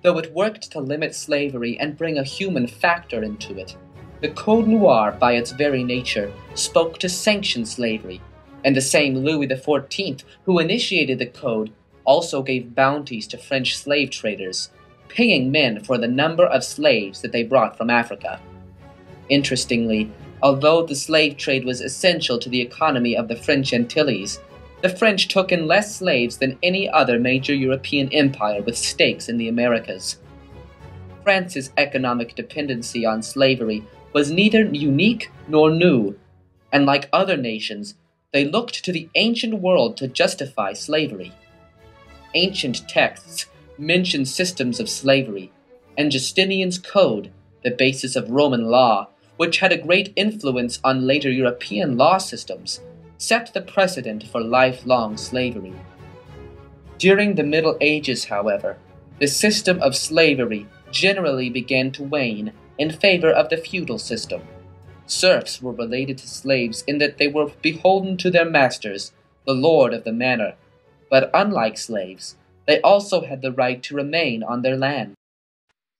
though it worked to limit slavery and bring a human factor into it. The Code Noir, by its very nature, spoke to sanction slavery, and the same Louis XIV who initiated the code also gave bounties to French slave traders, paying men for the number of slaves that they brought from Africa. Interestingly, although the slave trade was essential to the economy of the French Antilles, the French took in less slaves than any other major European empire with stakes in the Americas. France's economic dependency on slavery was neither unique nor new, and like other nations, they looked to the ancient world to justify slavery. Ancient texts mention systems of slavery, and Justinian's Code, the basis of Roman law, which had a great influence on later European law systems, set the precedent for lifelong slavery. During the Middle Ages, however, the system of slavery generally began to wane in favor of the feudal system. Serfs were related to slaves in that they were beholden to their masters, the lord of the manor, but unlike slaves, they also had the right to remain on their land.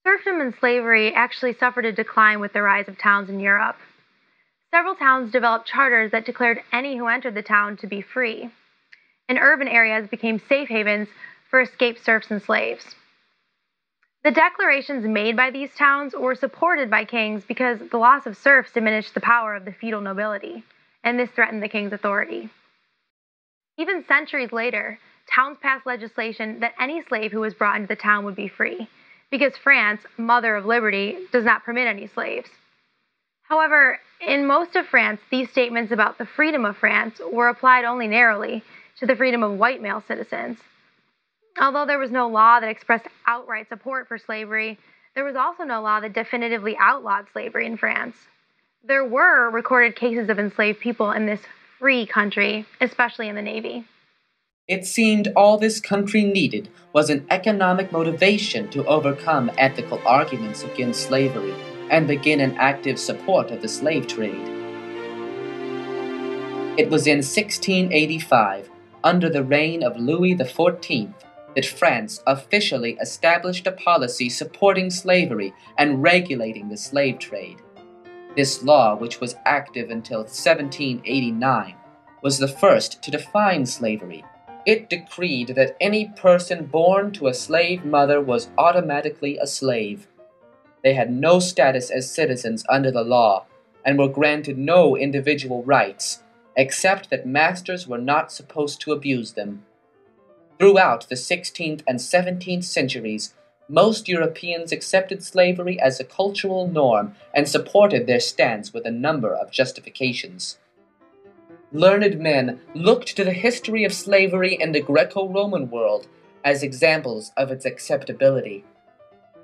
Serfdom and slavery actually suffered a decline with the rise of towns in Europe. Several towns developed charters that declared any who entered the town to be free, and urban areas became safe havens for escaped serfs and slaves. The declarations made by these towns were supported by kings because the loss of serfs diminished the power of the feudal nobility, and this threatened the king's authority. Even centuries later, towns passed legislation that any slave who was brought into the town would be free, because France, mother of liberty, does not permit any slaves. However, in most of France, these statements about the freedom of France were applied only narrowly to the freedom of white male citizens. Although there was no law that expressed outright support for slavery, there was also no law that definitively outlawed slavery in France. There were recorded cases of enslaved people in this free country, especially in the Navy. It seemed all this country needed was an economic motivation to overcome ethical arguments against slavery and begin an active support of the slave trade. It was in 1685, under the reign of Louis XIV, that France officially established a policy supporting slavery and regulating the slave trade. This law, which was active until 1789, was the first to define slavery. It decreed that any person born to a slave mother was automatically a slave. They had no status as citizens under the law and were granted no individual rights, except that masters were not supposed to abuse them. Throughout the 16th and 17th centuries, most Europeans accepted slavery as a cultural norm and supported their stance with a number of justifications. Learned men looked to the history of slavery in the Greco-Roman world as examples of its acceptability.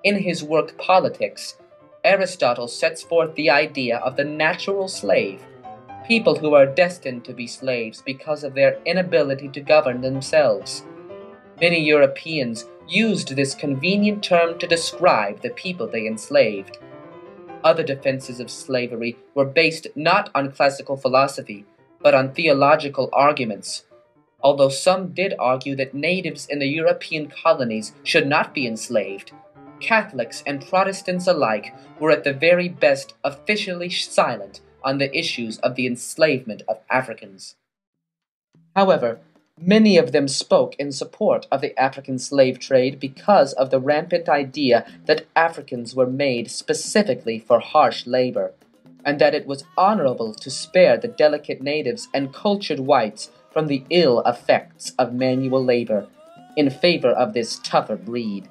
In his work Politics, Aristotle sets forth the idea of the natural slave, people who are destined to be slaves because of their inability to govern themselves. Many Europeans used this convenient term to describe the people they enslaved. Other defenses of slavery were based not on classical philosophy, but on theological arguments, although some did argue that natives in the European colonies should not be enslaved. Catholics and Protestants alike were at the very best officially silent on the issues of the enslavement of Africans. However, many of them spoke in support of the African slave trade because of the rampant idea that Africans were made specifically for harsh labor, and that it was honorable to spare the delicate natives and cultured whites from the ill effects of manual labor in favor of this tougher breed.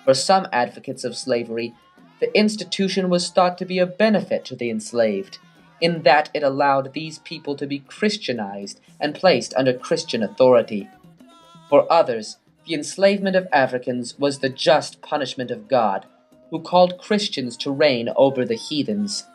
For some advocates of slavery, the institution was thought to be a benefit to the enslaved, in that it allowed these people to be Christianized and placed under Christian authority. For others, the enslavement of Africans was the just punishment of God, who called Christians to reign over the heathens.